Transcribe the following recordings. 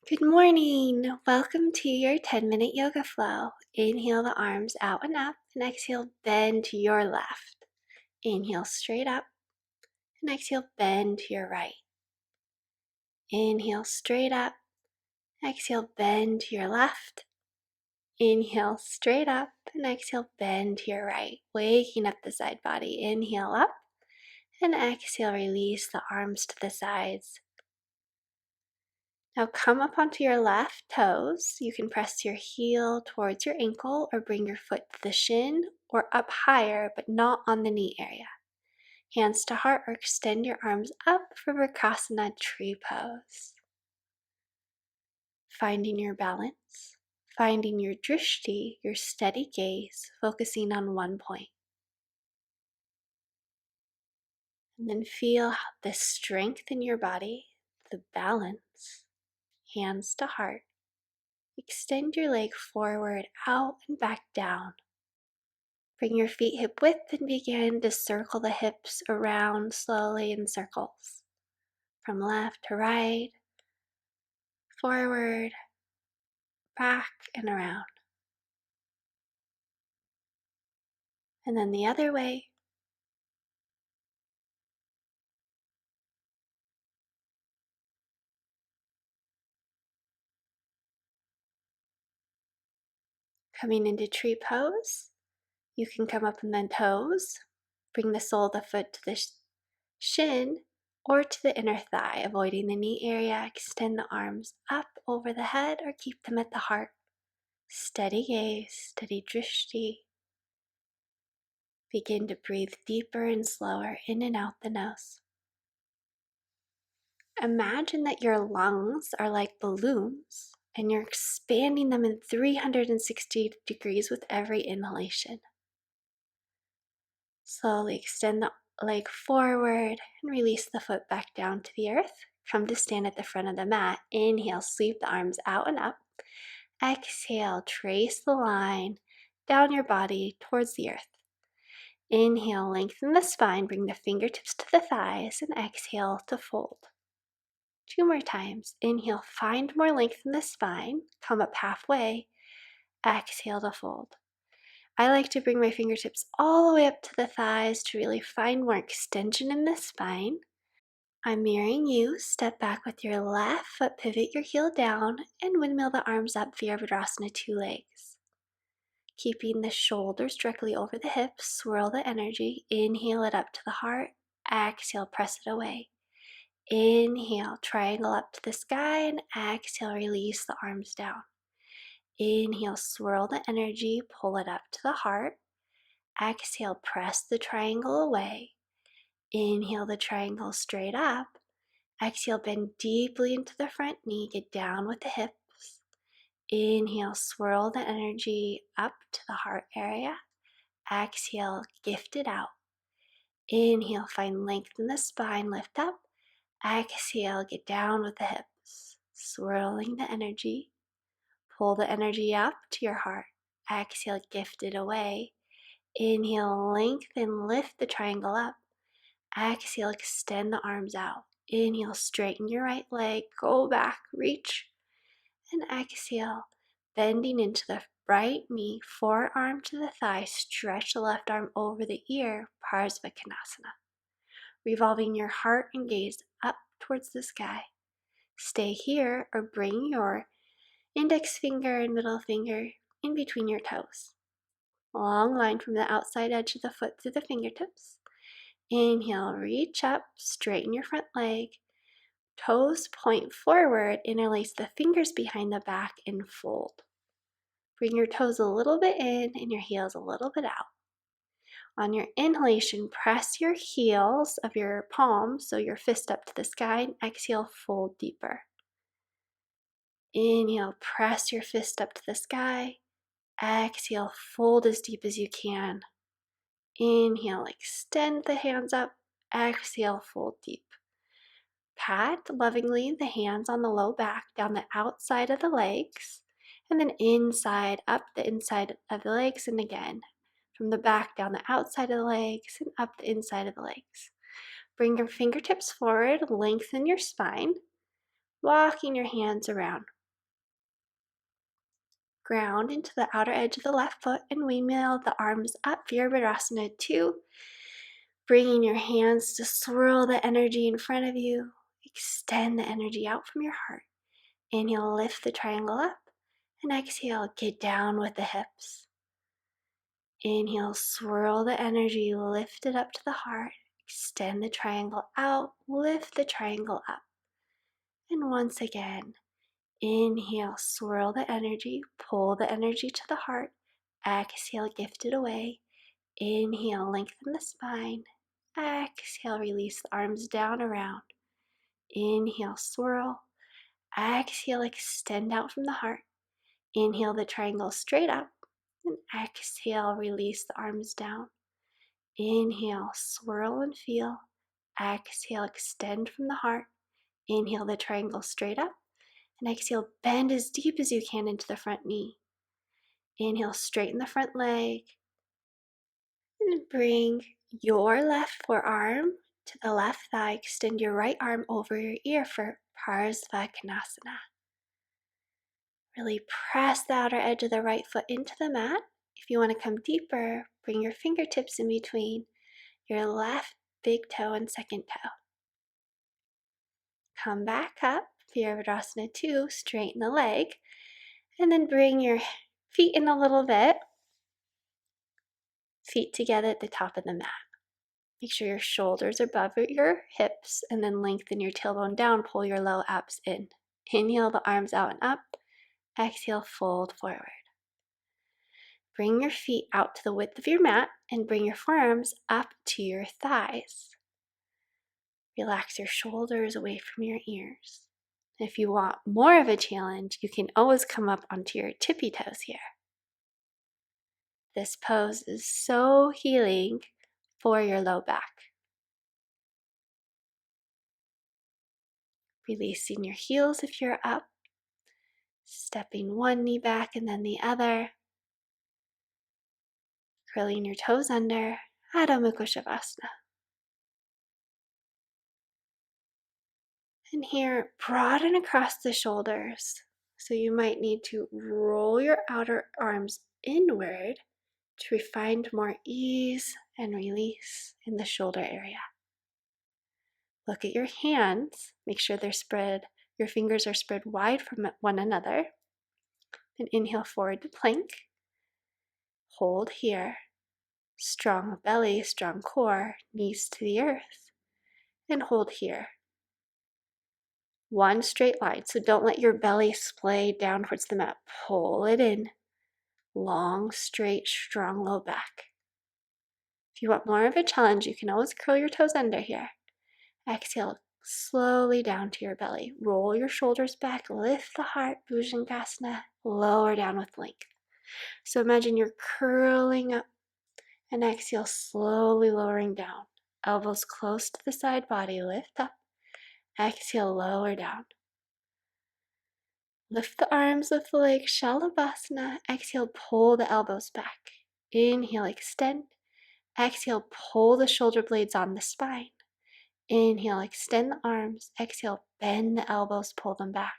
Good morning. Welcome to your 10-minute yoga flow. Inhale the arms out and up, and exhale, bend to your left. Inhale straight up, and exhale, bend to your right. Inhale straight up, exhale, bend to your left. Inhale straight up, and exhale, bend to your right. Waking up the side body. Inhale up, and exhale, release the arms to the sides. Now come up onto your left toes. You can press your heel towards your ankle or bring your foot to the shin or up higher, but not on the knee area. Hands to heart or extend your arms up for Vrksasana tree pose. Finding your balance, finding your drishti, your steady gaze, focusing on one point. And then feel the strength in your body, the balance, hands to heart. Extend your leg forward, out and back down. Bring your feet hip width and begin to circle the hips around slowly in circles. From left to right, forward, back and around. And then the other way. Coming into tree pose, you can come up on the toes, bring the sole of the foot to the shin or to the inner thigh, avoiding the knee area. Extend the arms up over the head or keep them at the heart. Steady gaze, steady drishti. Begin to breathe deeper and slower in and out the nose. Imagine that your lungs are like balloons and you're expanding them in 360 degrees with every inhalation. Slowly extend the leg forward and release the foot back down to the earth. Come to stand at the front of the mat. Inhale, sweep the arms out and up. Exhale, trace the line down your body towards the earth. Inhale, lengthen the spine, bring the fingertips to the thighs, and exhale to fold. 2 more times. Inhale, find more length in the spine, come up halfway, exhale to fold. I like to bring my fingertips all the way up to the thighs to really find more extension in the spine. I'm mirroring you. Step back with your left foot, pivot your heel down, and windmill the arms up, Virabhadrasana, 2 legs. Keeping the shoulders directly over the hips, swirl the energy. Inhale it up to the heart. Exhale, press it away. Inhale, triangle up to the sky, and exhale, release the arms down. Inhale, swirl the energy, pull it up to the heart. Exhale, press the triangle away. Inhale the triangle straight up. Exhale, bend deeply into the front knee, get down with the hips. Inhale, swirl the energy up to the heart area. Exhale, gift it out. Inhale, find length in the spine, lift up. Exhale, get down with the hips. Swirling the energy. Pull the energy up to your heart. Exhale, gift it away. Inhale, lengthen, lift the triangle up. Exhale, extend the arms out. Inhale, straighten your right leg, go back, reach. And exhale, bending into the right knee, forearm to the thigh, stretch the left arm over the ear, Parasvakonasana. Revolving your heart and gaze up towards the sky. Stay here or bring your index finger and middle finger in between your toes. Long line from the outside edge of the foot to the fingertips. Inhale, reach up, straighten your front leg. Toes point forward, interlace the fingers behind the back and fold. Bring your toes a little bit in and your heels a little bit out. On your inhalation, press your heels of your palms, so your fist up to the sky, and exhale, fold deeper. Inhale, press your fist up to the sky. Exhale, fold as deep as you can. Inhale, extend the hands up. Exhale, fold deep. Pat lovingly the hands on the low back down the outside of the legs, and then inside, up the inside of the legs, and again. From the back down the outside of the legs and up the inside of the legs. Bring your fingertips forward, lengthen your spine, walking your hands around. Ground into the outer edge of the left foot and windmill the arms up, Virabhadrasana 2. Bringing your hands to swirl the energy in front of you. Extend the energy out from your heart. Inhale, lift the triangle up. And exhale, get down with the hips. Inhale, swirl the energy, lift it up to the heart. Extend the triangle out, lift the triangle up. And once again, inhale, swirl the energy, pull the energy to the heart. Exhale, gift it away. Inhale, lengthen the spine. Exhale, release the arms down around. Inhale, swirl. Exhale, extend out from the heart. Inhale the triangle straight up. And exhale, release the arms down. Inhale, swirl and feel. Exhale, extend from the heart. Inhale the triangle straight up. And exhale, bend as deep as you can into the front knee. Inhale, straighten the front leg. And bring your left forearm to the left thigh. Extend your right arm over your ear for parasympathetic. Really press the outer edge of the right foot into the mat. If you want to come deeper, bring your fingertips in between your left big toe and second toe. Come back up, Virabhadrasana 2, straighten the leg, and then bring your feet in a little bit. Feet together at the top of the mat. Make sure your shoulders are above your hips, and then lengthen your tailbone down, pull your low abs in. Inhale the arms out and up. Exhale, fold forward. Bring your feet out to the width of your mat and bring your forearms up to your thighs. Relax your shoulders away from your ears. If you want more of a challenge, you can always come up onto your tippy toes here. This pose is so healing for your low back. Releasing your heels if you're up. Stepping one knee back and then the other. Curling your toes under. Adho Mukha Shavasana. And here, broaden across the shoulders. So you might need to roll your outer arms inward to find more ease and release in the shoulder area. Look at your hands. Make sure they're spread. Your fingers are spread wide from one another. And inhale forward to plank. Hold here. Strong belly, strong core, knees to the earth. And hold here. One straight line. So don't let your belly splay down towards the mat. Pull it in. Long, straight, strong low back. If you want more of a challenge, you can always curl your toes under here. Exhale slowly down to your belly. Roll your shoulders back. Lift the heart. Bhujangasana. Lower down with length. So imagine you're curling up. And exhale, slowly lowering down. Elbows close to the side body. Lift up. Exhale, lower down. Lift the arms, lift the legs, Shalabhasana. Exhale, pull the elbows back. Inhale, extend. Exhale, pull the shoulder blades on the spine. Inhale, extend the arms. Exhale, bend the elbows, pull them back.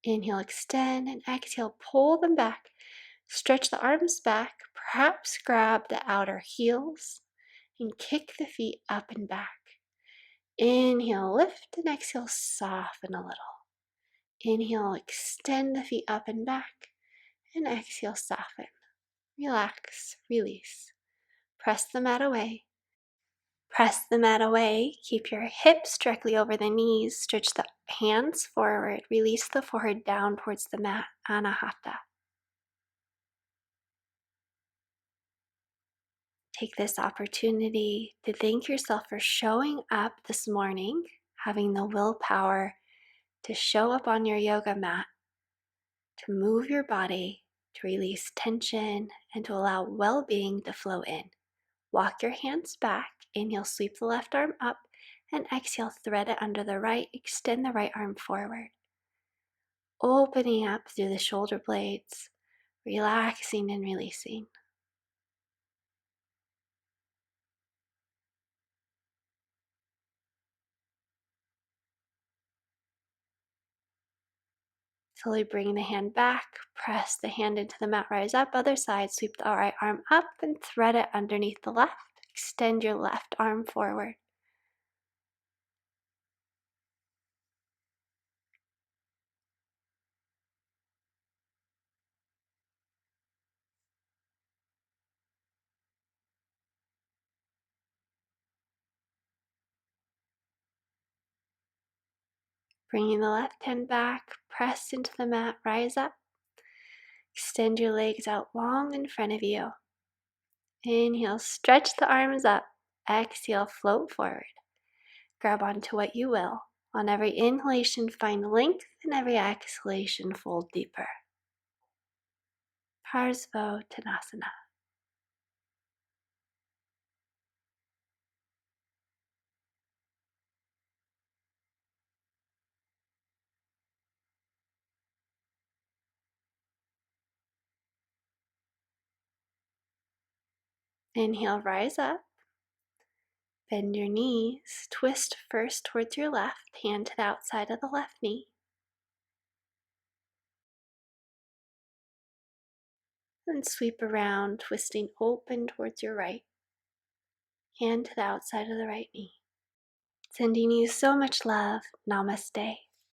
Inhale, extend, and exhale, pull them back. Stretch the arms back. Perhaps grab the outer heels and kick the feet up and back. Inhale, lift, and exhale, soften a little. Inhale, extend the feet up and back, and exhale, soften. Relax, release. Press the mat away. Press the mat away. Keep your hips directly over the knees. Stretch the hands forward. Release the forehead down towards the mat, Anahata. Take this opportunity to thank yourself for showing up this morning, having the willpower to show up on your yoga mat, to move your body, to release tension, and to allow well-being to flow in. Walk your hands back. Inhale, sweep the left arm up, and exhale, thread it under the right. Extend the right arm forward. Opening up through the shoulder blades, relaxing and releasing. Slowly bring the hand back, press the hand into the mat, rise up, other side, sweep the right arm up and thread it underneath the left. Extend your left arm forward. Bringing the left hand back, press into the mat, rise up. Extend your legs out long in front of you. Inhale, stretch the arms up. Exhale, float forward. Grab onto what you will. On every inhalation, find length, and every exhalation, fold deeper. Parsvottanasana. Inhale, rise up. Bend your knees. Twist first towards your left, hand to the outside of the left knee. Then sweep around, twisting open towards your right, hand to the outside of the right knee. Sending you so much love. Namaste.